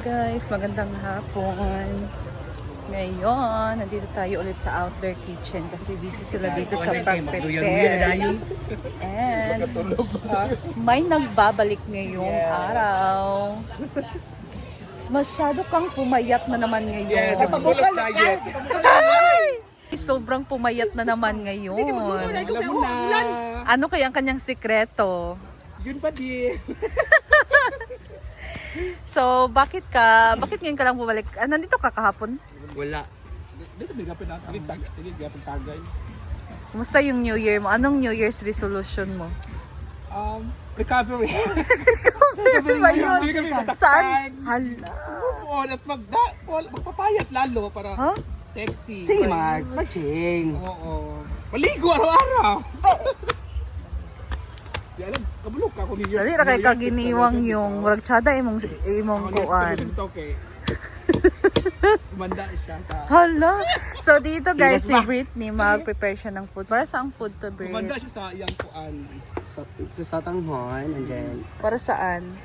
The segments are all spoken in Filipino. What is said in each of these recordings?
Guys, magandang hapon. Ngayon, nandito tayo ulit sa outdoor kitchen kasi busy sila dito sa pag-prepare. And may nagbabalik ngayong araw. Masyado kang pumayat na naman ngayon. Sobrang pumayat na naman ngayon. Ano kaya ang kanyang sikreto? Yun pa di. So, bakit ngayon ka lang bumalik? Nandito ka kahapon? Wala. Dito may gapin natin. Sige, gapin tagay. Kumusta yung New Year mo? Anong New Year's resolution mo? Recovery. Recovery ba yun? Saan? Hala. Oo, at magpapayat lalo para sexy. Sige, mag-ching. Oo. Maligo araw-araw. Di alam, kabulok ako ni Dali ra kay kaginiwang yung murag tsada imong kuan. Kumanda siya sa... Hala. So dito guys, si Britney mag-prepare siya ng food. Para saan food to, Kumanda Brit? siya sa iyang kuan. Sa tanghon, and then, Para saan?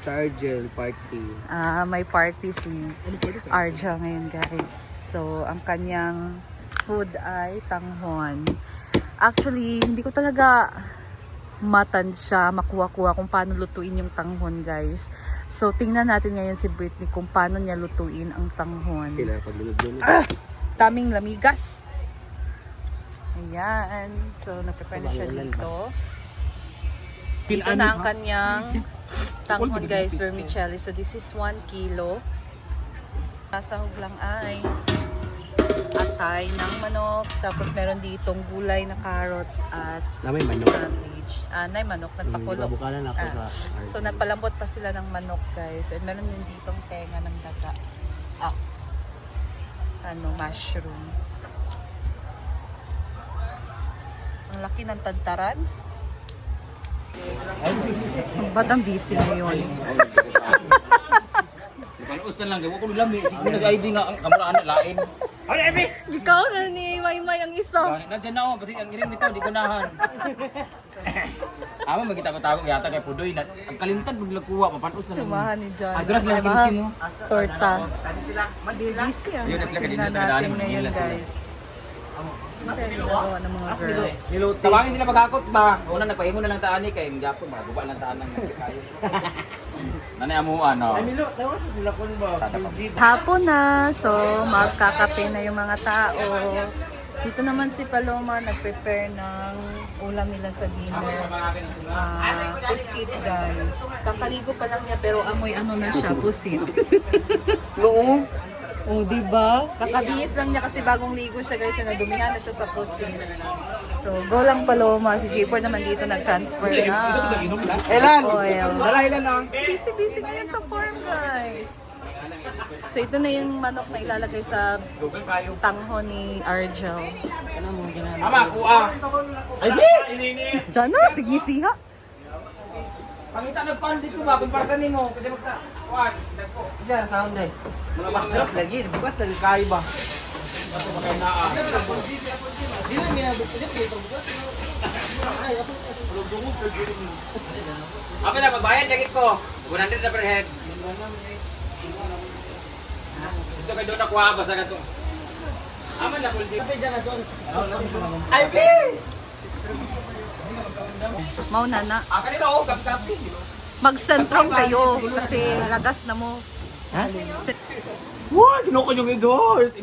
sa Argel party. May party si Ano pwede sa... Arja ngayon guys. So ang kanyang food ay tanghon. Actually, hindi ko talaga matansya, makuha-kuha kung paano lutuin yung tanghon guys. So tingnan natin ngayon si Britney kung paano niya lutuin ang tanghon. Kailangan paglulog-lulog. Daming lamigas. Ayan. So na-prepare na siya dito. Dito na ang kanyang tanghon guys, vermicelli. So this is 1 kilo. Sasahog lang ay atay ng manok. Tapos meron ditong gulay na carrots at Namay manok. cabbage. Nay manok, nagpakulo. Babukalan ako sa So nagpalambot pa sila ng manok guys. And meron din ditong tenga ng daga. Mushroom. Ang laki ng tantaran. Ba't ang busy ngayon? Panos na lang, gawa ko lami. Siguro si Ivy nga ang kamaraan na lain. Ano, Ivy? Ikaw na ni Maymay ang isa. Nandiyan na ako, kasi ang iring dito, di ganahan. Ama, magkita ko tago yata kay Pudoy. Ang kalimtan, maglakuha, mapanos na lang. Sumahan ni John. Ay, duras lang kinti mo. Torta. Busy ang Yun, sila busy kanina, na natin nagdaanan, ngayon manila sila. guys. Ano tayo ginagawa ng mga girls? Tawagin sila magkakot ba? Una, nagpahingo na lang taani kay Gapo, magaguba lang taan ng kayo. Nanay mo, ano? Hapon na, so magkakape na yung mga tao. Dito naman si Paloma nag-prepare ng ulam nila sa dinner. Pusit guys. Kakaligo pa lang niya pero amoy ano na siya, pusit. Oo. Oh, diba? Kakabihis lang niya kasi bagong ligo siya guys. Nadumihan na siya sa pusit. So, go lang Paloma. Si J4 naman dito nag-transfer na Elan! oil. Dala ilan na? Busy ngayon sa farm guys. So ito na yung manok na ilalagay sa tanghon ni Argel. Ama, kuha! Ay, bi! Diyan na, sige siha. Pangita nagpandit ko ba? Kung para sa nimo, kasi magta... Kuha, nagpo. Diyan, sound eh. Mga backdrop lagi. Bukat, nagkaya ba? Apa na, magbayad, jagit ko. 100 na per head. Ito kay doon nakuha, basta na ito. Aman na, kulti. Ay, please! Mauna na. Kanina ako, kapi-kapi. Mag-centrum kayo kasi lagas na mo. Ha? Wow! Kinuha ko yung endorse!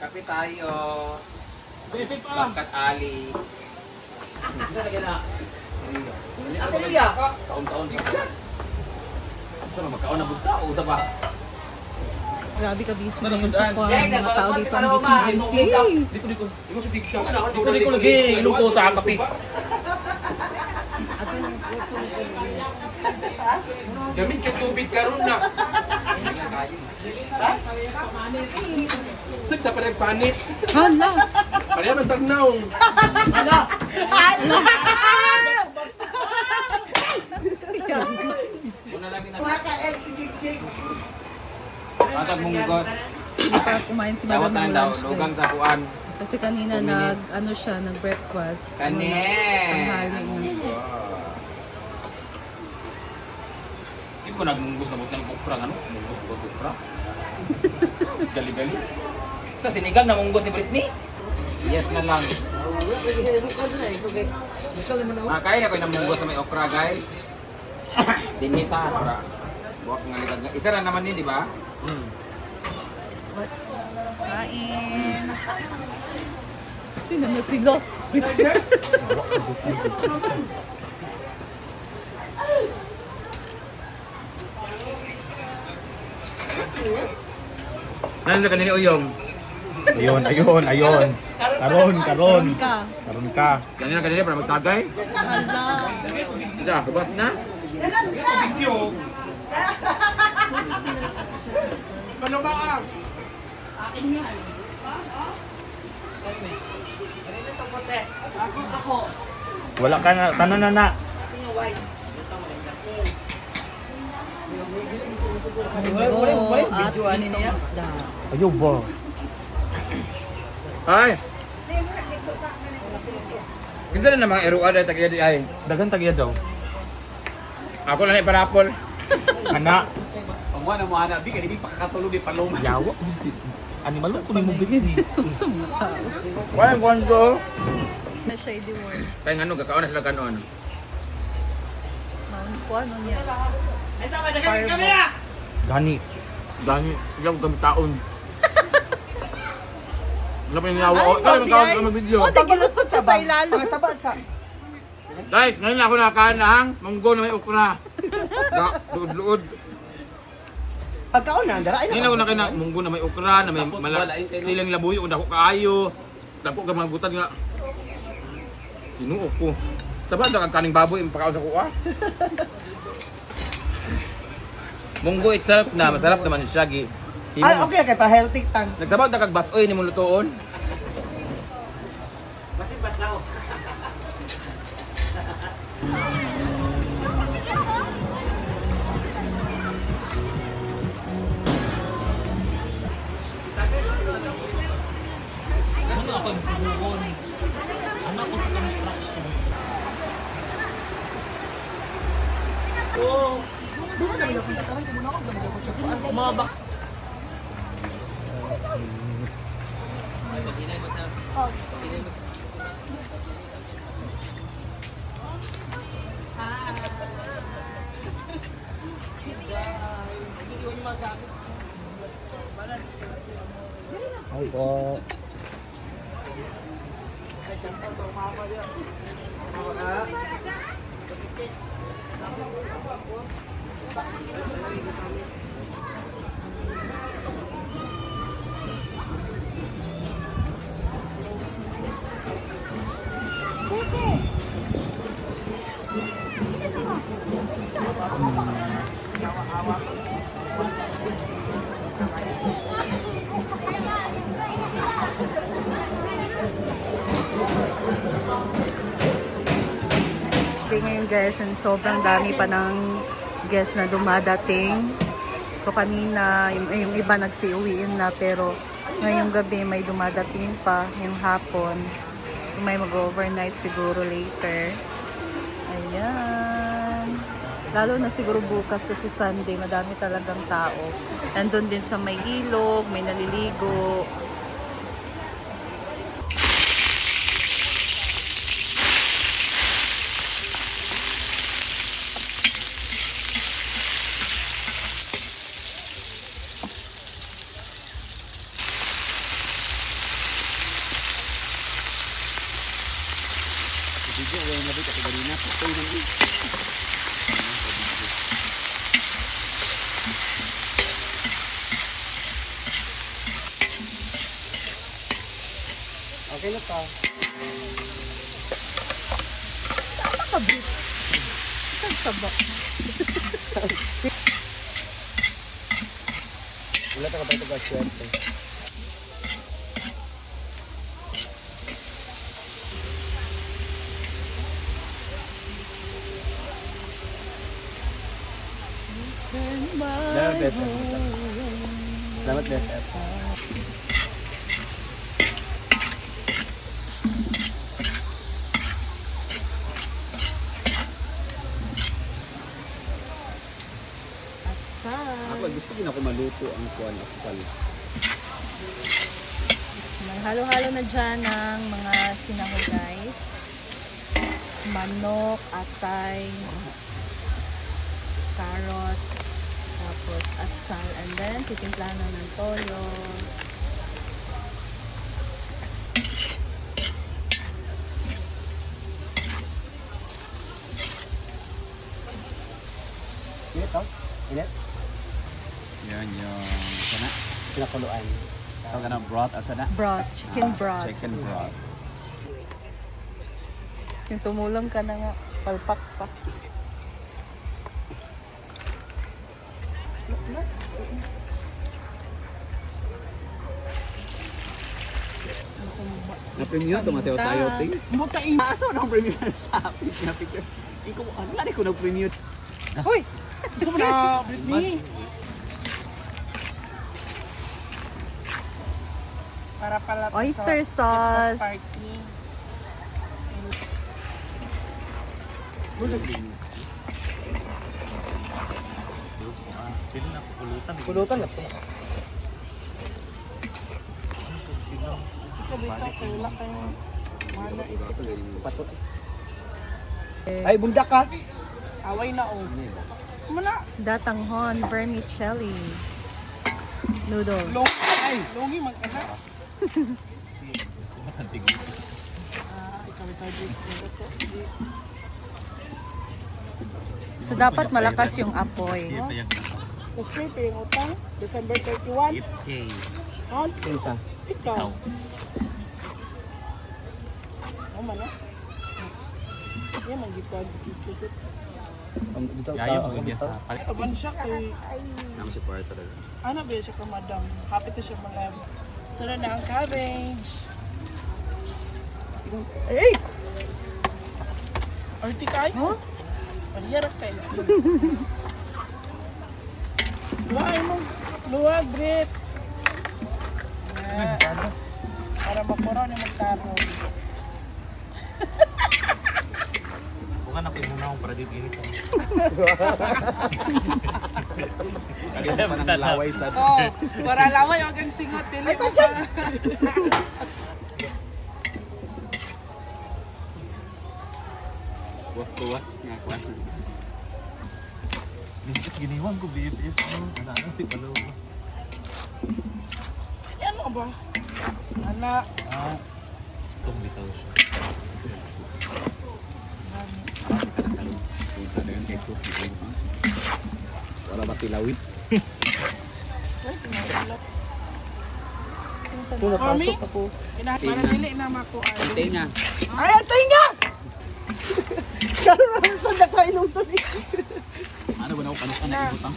Kape tayo. Bangkat Ali. Ito lagi na. Ako niya. Taon-taon. Ito na, magkaon na bugta. O, ba? Grabe ka busy ngayon sa farm. Mga tao dito ang busy. Diko. Diko lagi. Iluto sa kape. Gamit ka tubig karon na. Sagda pa nagpanit. Hala. Pareha man tagnaw. Hala. Una lang na. Atag munggos. Hindi pa kumain si Dawat Madam ng na daw, lunch lugang guys. sa kuan. Kasi kanina nag-breakfast. Kanin. Tanghali na. ko nagbungkus na butan ng okra, ano? Munggos ko okra. Gali-gali. Sa sinigang na munggos ni Britney? Yes na lang. Kaya na ko yung namunggos na may okra, guys. Dinita, para. Buwak nga ligag. Isa na naman yun, di ba? Kain. Sino na sila? Ano sa kanila uyong? Ayun. Karon ka. Kanina kanila para magtagay? Hala. Diyan, kabas na? Ano ba ka? Wala ka na, tanan na. Munggo at itong isda. Ayo ba? Ay! Kinsa na mga eruan ay tagiya di ay. Dagan tagiya daw. Ako lang ni parapol. Ana, Pagwa na mo anak, di ka di pakakatulog di palong. yawa si animal ko ni mo bigyan. Sa mga tao. Walang kwento. Na shady world. Kaya nga no, gakaon na sila kanon. Mount ko, ano niya? Gani. Dami, yung kami taon. Wala pa yung yawa. Kaya magkawag ka mag-video. Oh, nagilusot siya sa ilalim. Guys, ngayon ako nakakaan ng munggo na may okra. Luod-luod. Pagkaon na, dara Ngayon ako nakain ng munggo na may okra, na may silang labuyo, kung dako kaayo. Dako ka mga gutan nga. Tinuok ko. Taba, kaning baboy, pagkaon sa kuha. Munggo itself na, masarap naman siya. Ay, okay kay pa healthy tang. Nagsabaw na kagbasoy ni mong lutoon. Basi-bas na. Ay po. Okay, ngayon guys, and sobrang dami pa ng guests na dumadating. So kanina, yung iba nagsiuwiin na, pero ngayong gabi may dumadating pa, yung hapon. May mag-overnight siguro later. Ayan. Lalo na siguro bukas kasi Sunday, madami talagang tao. Nandun din sa may ilog, may naliligo. Okay na pa. Nakabit. Isang saba. Wala ka ba ito ba swerte? Salamat, Beth. Salamat, Beth. asal. gusto din ako maluto ang kuan asal. May halo-halo na dyan ng mga sinahog guys. Manok, atay, carrots, tapos asal, and then titimplahan na ng toyo. Init to? Init? Yan yung sana. Pinakuluan. Ito ka na broth asa na? Broth, chicken broth. Chicken broth. Yung tumulong ka na nga, palpak pa. Na-premium to masayo sayo ting. Mo ka aso na premium sa picture. Iko ano lari ko na premium. Hoy! Gusto mo na Britney? Para pala to Oyster sa sauce. Christmas party. Pulutan na po. Ikaw dito, kaila kayo. Mana ito. Patot. Ay, bundak ka! Away na oh. Muna. Datanghon, vermicelli. Noodles. Longi man ka na. Ikaw ito dito. So dapat malakas yung apoy. Tapos may paying utang. December 31. On. Isa. Ikaw. Ano man ah? Yan ang gipad sa kikikit. Dito Yayo ka. mo niya sa palit. Aban siya kay... Nang si part talaga. Ano ba siya ka madam? Happy to siya mga... Sunod na ang cabbage. Ay! Arti kayo? Huh? Paliyarap kayo. Luhay mo. Luwag, Brit. Para makuro ni magtaro. Bukan ako yung muna akong para dito init. Kanina pa nang laway sa Oh, para laway wag kang singot dili mo pa. was nga kuan. Minsan giniwan ko BFF mo. Ano si Palo. Yan mo ba? Ana, Itong bitaw siya. Kung sa dengan kay sus ito. Wala ba tilawit? wait, tinatulak. Kung napasok ako. Para dili na makuan. Tay nga. Ay, atay nga! Karoon na sa nakainong to ni. Ano ba na ako kanukan na ibutang?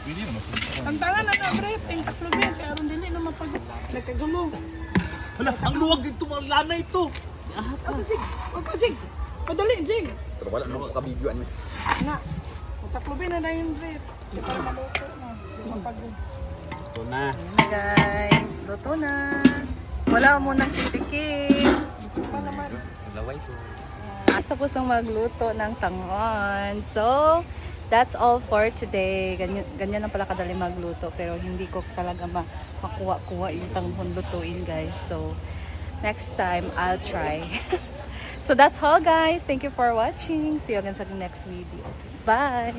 Pwede naman sa Ang tangan na na Brit, ang kaplugin kay aron dili na mapag nagkagulo. Hala, ang luwag dito mga lana ito. Wag pa jig. Padali jig. Pero wala na ako kabidyoan. Na. Utaklubin na yung Brit. Para maluto na. Di mapag Ito na. Ayan na guys, luto na. Wala mo nang titikim. pa naman. Laway ko. Tapos ng magluto ng tangon. So, that's all for today. Ganyan lang pala kadali magluto. Pero hindi ko talaga makuha-kuha yung tanghon lutuin guys. So, next time, I'll try. So, that's all guys. Thank you for watching. See you again sa next video. Bye!